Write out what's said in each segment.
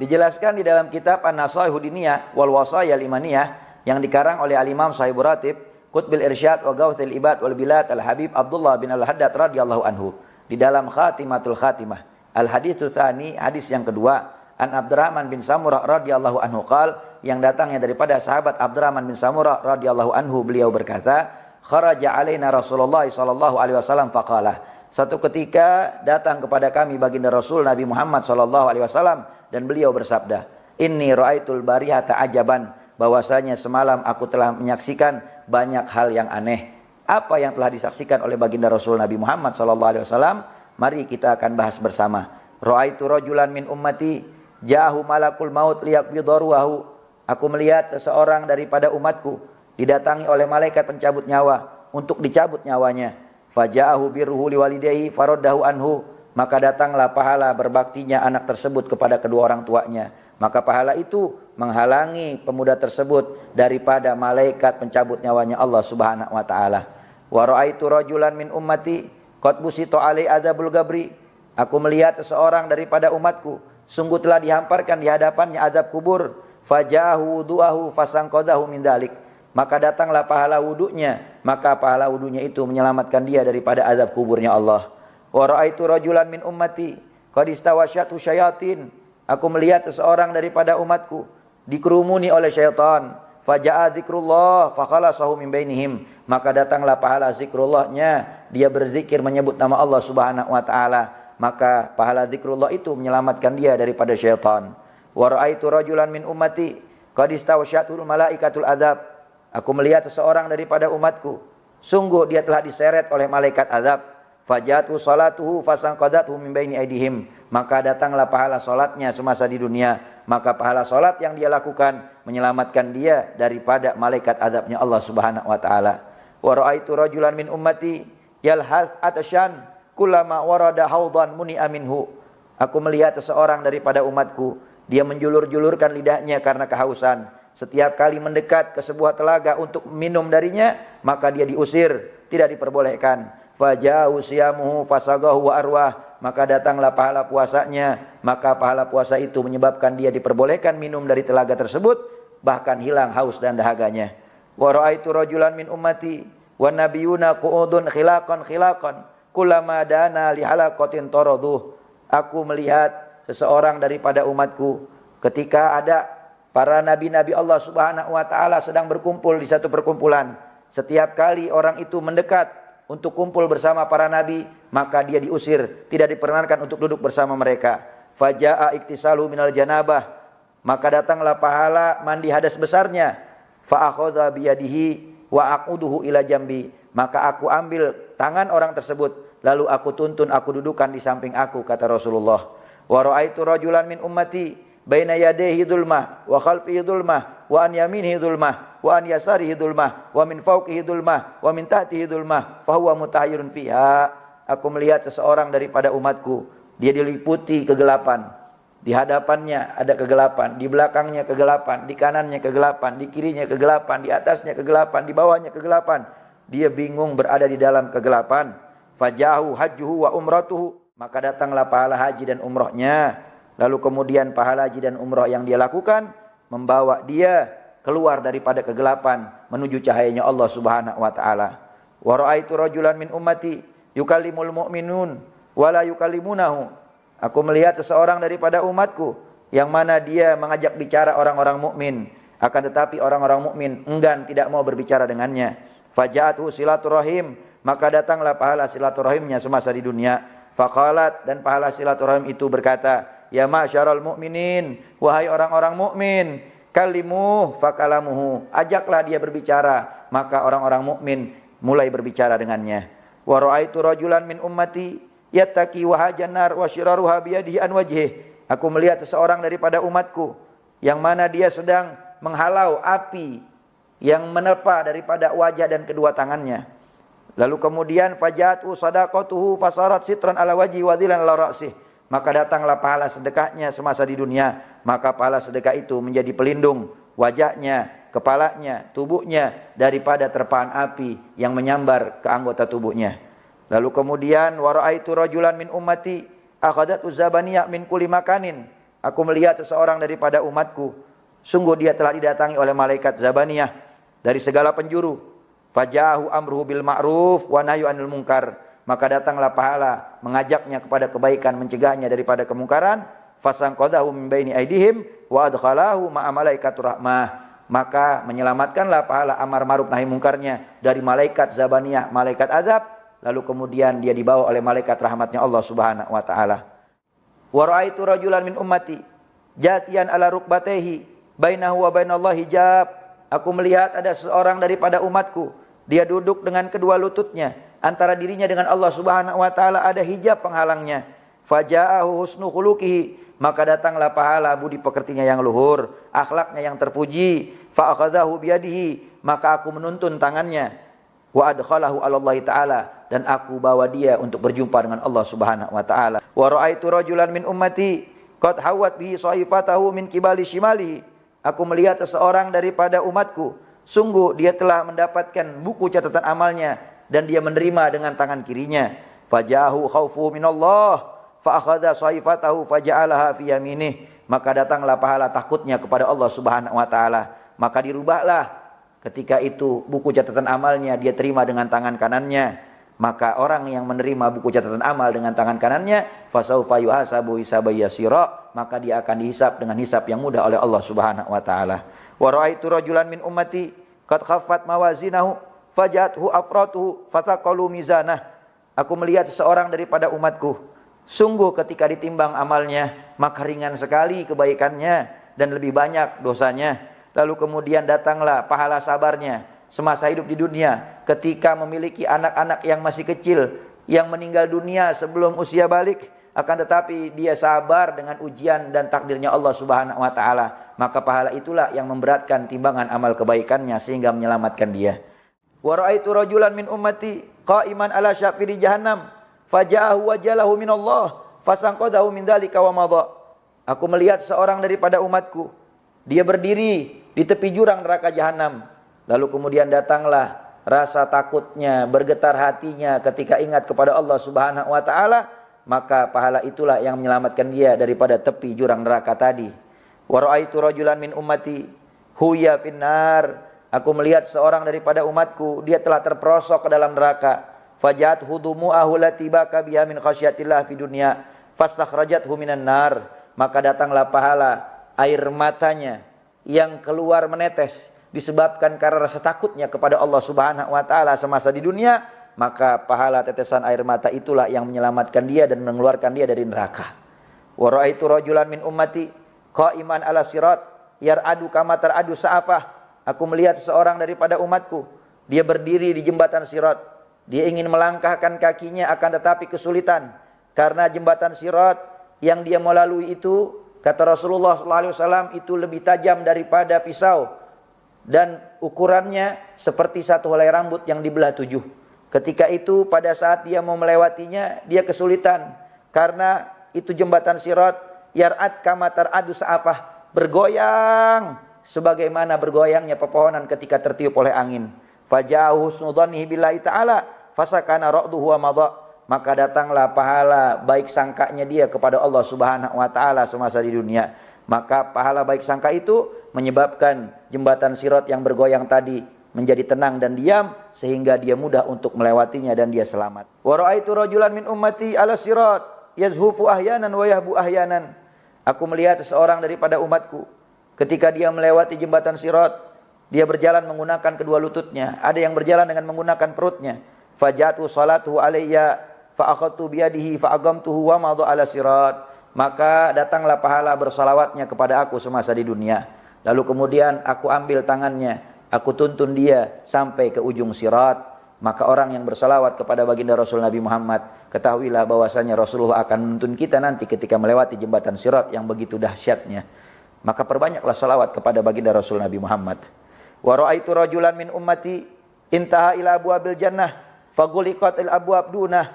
Dijelaskan di dalam kitab An-Nasaihud Diniyah wal Wasaya Limaniyah yang dikarang oleh Al-Imam Sahibur Ratib, Qutbil Irsyad wa Gauthil Ibad wal Bilad Al-Habib Abdullah bin Al-Haddad radhiyallahu anhu. Di dalam Khatimatul Khatimah, Al-Haditsu Tsani, hadis yang kedua, An Abdurrahman bin Samurah radhiyallahu anhu qal, yang datangnya daripada sahabat Abdurrahman bin Samurah radhiyallahu anhu, beliau berkata, kharaja alaina Rasulullah sallallahu alaihi wasallam faqala, satu ketika datang kepada kami baginda Rasul Nabi Muhammad sallallahu alaihi wasallam dan beliau bersabda, inni ra'aitul barihata ajaban, bahwasanya semalam aku telah menyaksikan banyak hal yang aneh. Apa yang telah disaksikan oleh baginda Rasul Nabi Muhammad sallallahu alaihi wasallam? Mari kita akan bahas bersama. Ra'aitu rajulan min ummati ja'ahu malakul maut liyaqbidha ruhahu. Aku melihat seseorang daripada umatku didatangi oleh malaikat pencabut nyawa untuk dicabut nyawanya. Faja'ahu birruhu liwalidayhi faraddahu anhu. Maka datanglah pahala berbaktinya anak tersebut kepada kedua orang tuanya. Maka pahala itu menghalangi pemuda tersebut daripada malaikat pencabut nyawanya Allah Subhanahu wa taala. Wa ra'aitu rajulan min ummati qad busita alai adzabul gabri. Aku melihat seseorang daripada umatku sungguh telah dihamparkan di hadapannya azab kubur. Fajahu wudu'ahu fasangqadahu min dalik. Maka datanglah pahala wudunya, maka pahala wudunya itu menyelamatkan dia daripada azab kuburnya Allah. Wa ra'aitu rajulan min ummati qad istawasyatu syayatin. Aku melihat seseorang daripada umatku dikerumuni oleh syaitan. Faja'a dzikrullah fakhalasahu min bainihim. Maka datanglah pahala zikrullahnya, dia berzikir menyebut nama Allah Subhanahu wa taala, maka pahala zikrullah itu menyelamatkan dia daripada syaitan. Wa ra'aitu rajulan min ummati qad istawsyatul malaikatul adzab. Aku melihat seseorang daripada umatku sungguh dia telah diseret oleh malaikat azab. Fajatu salatuhu fasangqadathu min baini aidihim. Maka datanglah pahala salatnya semasa di dunia, maka pahala salat yang dia lakukan menyelamatkan dia daripada malaikat azabnya Allah Subhanahu wa taala. Wa ra'aitu rajulan min ummati yalhath atasyan kullama warada haudan muni'a minhu. Aku melihat seseorang daripada umatku, dia menjulur-julurkan lidahnya karena kehausan. Setiap kali mendekat ke sebuah telaga untuk minum darinya, maka dia diusir, tidak diperbolehkan. Faja'u siyamuhu fasagahu wa arwah. Maka datanglah pahala puasanya, maka pahala puasa itu menyebabkan dia diperbolehkan minum dari telaga tersebut, bahkan hilang haus dan dahaganya. Wa ra'aitu rajulan min ummati wa nabiyuna qu'udun khilaqan kullama dana li halaqatin taraduh. Aku melihat seseorang daripada umatku ketika ada para nabi-nabi Allah Subhanahu wa taala sedang berkumpul di satu perkumpulan. Setiap kali orang itu mendekat untuk kumpul bersama para nabi, maka dia diusir, tidak diperkenankan untuk duduk bersama mereka. Faja'a iktisalu minal janabah. Maka datanglah pahala mandi hadas besarnya. Fa akhadha biyadihi wa aquduhu ila jambi. Maka aku ambil tangan orang tersebut, lalu aku tuntun, aku dudukan di samping aku, kata Rasulullah. Wa ra'aitu rajulan min ummati baina yadayhi dhulmah wa khalfihi dhulmah wa an yaminihi dhulmah wa an yasarihi dhulmah wa min fawqihi dhulmah wa min tahtihi dhulmah fa huwa mutahayyirun fiha. Aku melihat seseorang daripada umatku, dia diliputi kegelapan. Di hadapannya ada kegelapan, di belakangnya kegelapan, di kanannya kegelapan, di kirinya kegelapan, di atasnya kegelapan, di bawahnya kegelapan. Dia bingung berada di dalam kegelapan. Fajahu hajjuhu wa umratuhu. Maka datanglah pahala haji dan umrohnya. Lalu kemudian pahala haji dan umroh yang dia lakukan membawa dia keluar daripada kegelapan menuju cahayanya Allah Subhanahu wa taala. Wa ra'aitu rajulan min ummati yukallimul mu'minun wa la yukallimunahu. Aku melihat seseorang daripada umatku yang mana dia mengajak bicara orang-orang mukmin, akan tetapi orang-orang mukmin enggan, tidak mau berbicara dengannya. Faja'atu silaturahim. Maka datanglah pahala silaturahimnya semasa di dunia. Faqalat, dan pahala silaturahim itu berkata, ya ma'syaral mu'minin, wahai orang-orang mukmin, kalimuh fakalamuhu. Ajaklah dia berbicara, maka orang-orang mukmin mulai berbicara dengannya. Wa ra'aitu rajulan min ummati yattaqi wahajan nar wa syiraruha biyadihi an wajhih. Aku melihat seseorang daripada umatku yang mana dia sedang menghalau api yang menerpa daripada wajah dan kedua tangannya. Lalu kemudian fajatu sadaqatuhu fasarat sitran ala wajhi wa dhilan ala ra'sih. Maka datanglah pahala sedekahnya semasa di dunia, maka pahala sedekah itu menjadi pelindung wajahnya, kepalanya, tubuhnya daripada terpaan api yang menyambar ke anggota tubuhnya. Lalu kemudian wa ra'aitu rajulan min ummati akhadatu zabaniyah min kulli makanin. Aku melihat seseorang daripada umatku, sungguh dia telah didatangi oleh malaikat Zabaniyah dari segala penjuru. Fajahu amruhu bil ma'ruf wa nahyu anil munkar. Maka datanglah pahala mengajaknya kepada kebaikan, mencegahnya daripada kemungkaran. Fasangqadahu min baini aidihim wa adkhalahu ma'a malaikatur rahmah. Maka menyelamatkanlah pahala amar ma'ruf nahi mungkarnya dari malaikat Zabaniyah, malaikat azab. Lalu kemudian dia dibawa oleh malaikat rahmatnya Allah Subhanahu wa taala. Wa ra'aitu rajulan min ummati jatiyan ala rukbatayhi bainahu wa bainallahi hijab. Aku melihat ada seorang daripada umatku, dia duduk dengan kedua lututnya, antara dirinya dengan Allah Subhanahu wa taala ada hijab penghalangnya. Faja'ahu husnu khuluqihi, maka datanglah pahala budi pekertinya yang luhur, akhlaknya yang terpuji. Fa akhadhahu biyadihi, maka aku menuntun tangannya. Wa adkhalahu 'ala Allah taala, dan aku bawa dia untuk berjumpa dengan Allah Subhanahu wa taala. Wa ra'aitu rajulan min ummati qad hawat bihi sahifatahu min qibali shimalihi. Aku melihat seseorang daripada umatku, sungguh dia telah mendapatkan buku catatan amalnya dan dia menerima dengan tangan kirinya. Fajahu khaufu minallah fa akhadha sahifatahu faja'alaha fi yaminih. Maka datanglah pahala takutnya kepada Allah Subhanahu wa taala, maka dirubahlah ketika itu buku catatan amalnya dia terima dengan tangan kanannya. Maka orang yang menerima buku catatan amal dengan tangan kanannya, fasaufa yuhasabu hisaban yasira, maka dia akan dihisab dengan hisab yang mudah oleh Allah Subhanahu wa taala. Wa ra'aitu rajulan min ummati qad khaffat mawazinahu fajathu afratuhu fataqalu mizanah. Aku melihat seseorang daripada umatku, sungguh ketika ditimbang amalnya maka ringan sekali kebaikannya dan lebih banyak dosanya. Lalu kemudian datanglah pahala sabarnya semasa hidup di dunia, ketika memiliki anak-anak yang masih kecil yang meninggal dunia sebelum usia balik, akan tetapi dia sabar dengan ujian dan takdirnya Allah Subhanahu wa taala, maka pahala itulah yang memberatkan timbangan amal kebaikannya sehingga menyelamatkan dia. Wa ra'aitu rajulan min ummati qa'iman ala syafiri jahannam faja'ahu wajalahu minallah fasanqadahu min dzalika wa madha. Aku melihat seorang daripada umatku, dia berdiri di tepi jurang neraka jahanam. Lalu kemudian datanglah rasa takutnya, bergetar hatinya ketika ingat kepada Allah Subhanahu wa taala, maka pahala itulah yang menyelamatkan dia daripada tepi jurang neraka tadi. Wa ra'aitu rajulan min ummati huya finnar. Aku melihat seorang daripada umatku, dia telah terperosok ke dalam neraka. Fajat hudumu'ahu lati baka biha min khasyatillah fi dunya fastakhrajathu minan nar. Maka datanglah pahala air matanya yang keluar menetes disebabkan karena rasa takutnya kepada Allah Subhanahu wa taala semasa di dunia, maka pahala tetesan air mata itulah yang menyelamatkan dia dan mengeluarkan dia dari neraka. Wa ra'aitu rajulan min ummati qa'iman ala sirat yar'adu kama tar'adu sa'afah. Aku melihat seorang daripada umatku, dia berdiri di jembatan sirat. Dia ingin melangkahkan kakinya akan tetapi kesulitan karena jembatan sirat yang dia melalui itu, kata Rasulullah SAW, itu lebih tajam daripada pisau dan ukurannya seperti satu helai rambut yang dibelah 7. Ketika itu pada saat dia mau melewatinya, dia kesulitan karena itu jembatan sirat yar'ad kama tar'adu sa'afah, bergoyang sebagaimana bergoyangnya pepohonan ketika tertiup oleh angin. Fajahu husnu dhannihi billahi ta'ala fasakana ra'duhu wa madha. Maka datanglah pahala baik sangkanya dia kepada Allah Subhanahu wa taala semasa di dunia. Maka pahala baik sangka itu menyebabkan jembatan sirat yang bergoyang tadi menjadi tenang dan diam sehingga dia mudah untuk melewatinya dan dia selamat. Wa ra'aitu rajulan min ummati ala sirat yazhufu ahyanan wa yahbu ahyanan. Aku melihat seseorang daripada umatku ketika dia melewati jembatan sirat, dia berjalan menggunakan kedua lututnya, ada yang berjalan dengan menggunakan perutnya. Fajatu salatuhu alayya fa akhadtu bi yadihi fa aqamtuhu wa madha ala sirat. Maka datanglah pahala bersalawatnya kepada aku semasa di dunia. Lalu kemudian aku ambil tangannya, aku tuntun dia sampai ke ujung sirat. Maka orang yang bersalawat kepada baginda Rasul Nabi Muhammad, ketahuilah bahwasanya Rasulullah akan menuntun kita nanti ketika melewati jembatan sirat yang begitu dahsyatnya. Maka perbanyaklah salawat kepada baginda Rasul Nabi Muhammad. Wa ra'aitu rajulan min ummati intaha ila abwabil jannah faguliqatil abwab dunah.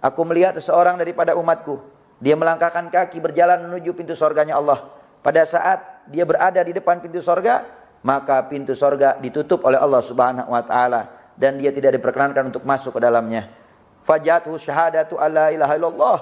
Aku melihat seseorang daripada umatku, dia melangkahkan kaki berjalan menuju pintu surganya Allah. Pada saat dia berada di depan pintu surga, maka pintu surga ditutup oleh Allah Subhanahu wa taala dan dia tidak diperkenankan untuk masuk ke dalamnya. Fajatu syahadatu alla ilaha illallah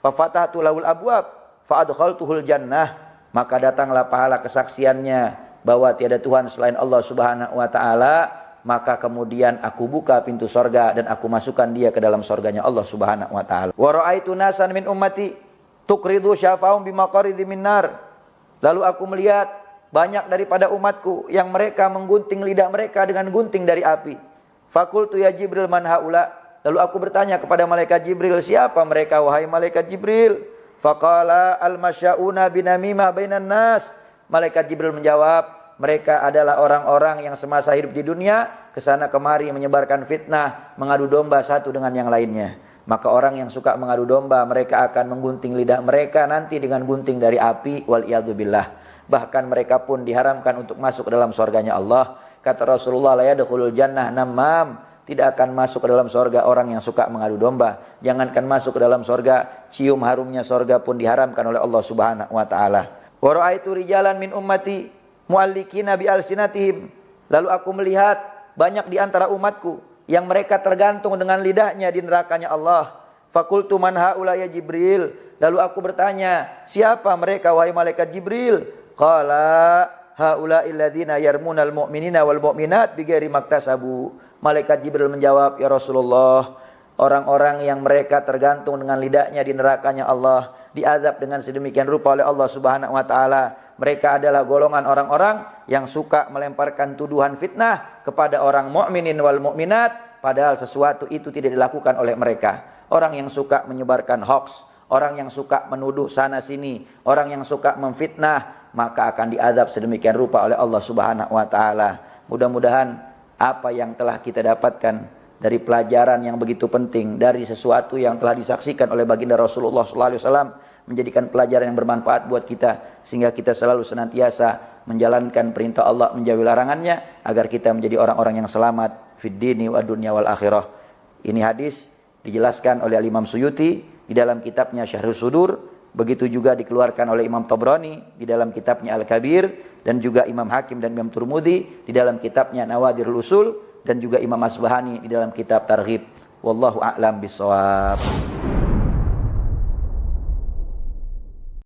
fa fatahtu lahul abwab fa adkhaltuhul jannah, maka datanglah pahala kesaksiannya bahwa tiada Tuhan selain Allah Subhanahu wa taala, maka kemudian aku buka pintu sorga dan aku masukkan dia ke dalam sorganya Allah Subhanahu wa taala. Wa ra'aitu nasan min ummati tuqridu syafahum bimaqaridi minnar, lalu aku melihat banyak daripada umatku yang mereka menggunting lidah mereka dengan gunting dari api. Fakultu ya Jibril man haula, lalu aku bertanya kepada malaikat Jibril, siapa mereka wahai malaikat Jibril? Faqala al-masya'una binamimah bainan nas. Malaikat Jibril menjawab, mereka adalah orang-orang yang semasa hidup di dunia kesana kemari menyebarkan fitnah, mengadu domba satu dengan yang lainnya. Maka orang yang suka mengadu domba, mereka akan menggunting lidah mereka nanti dengan gunting dari api, wal iyadzubillah. Bahkan mereka pun diharamkan untuk masuk ke dalam surganya Allah. Kata Rasulullah, la yadkhulul jannah namam, tidak akan masuk ke dalam sorga orang yang suka mengadu domba. Jangankan masuk ke dalam sorga, cium harumnya sorga pun diharamkan oleh Allah Subhanahu wa taala. Wa ra'aitu rijalan min ummati mu'allikina bi alsinatihim, lalu aku melihat banyak di antara umatku yang mereka tergantung dengan lidahnya di nerakanya Allah. Fakultu man haula ya Jibril, lalu aku bertanya, siapa mereka wahai malaikat Jibril? Qala haula illadzina yarmunal mu'minina wal mu'minat bighairi maktasabu. Malaikat Jibril menjawab, ya Rasulullah, orang-orang yang mereka tergantung dengan lidahnya di nerakanya Allah, diazab dengan sedemikian rupa oleh Allah Subhanahu wa taala. Mereka adalah golongan orang-orang yang suka melemparkan tuduhan fitnah kepada orang mukminin wal mukminat, padahal sesuatu itu tidak dilakukan oleh mereka. Orang yang suka menyebarkan hoax, orang yang suka menuduh sana sini, orang yang suka memfitnah, maka akan diazab sedemikian rupa oleh Allah Subhanahu wa taala. Mudah-mudahan apa yang telah kita dapatkan dari pelajaran yang begitu penting dari sesuatu yang telah disaksikan oleh baginda Rasulullah SAW menjadikan pelajaran yang bermanfaat buat kita, sehingga kita selalu senantiasa menjalankan perintah Allah, menjauhi larangannya, agar kita menjadi orang-orang yang selamat fid dini wa dunya wal akhirah. Ini hadis dijelaskan oleh Imam Suyuti di dalam kitabnya Syarhus Sudur, begitu juga dikeluarkan oleh Imam Tabrani di dalam kitabnya Al-Kabir, dan juga Imam Hakim dan Imam Turmudi di dalam kitabnya Nawadirul Usul, dan juga Imam Asbahani di dalam kitab Targhib. Wallahu a'lam bishawab.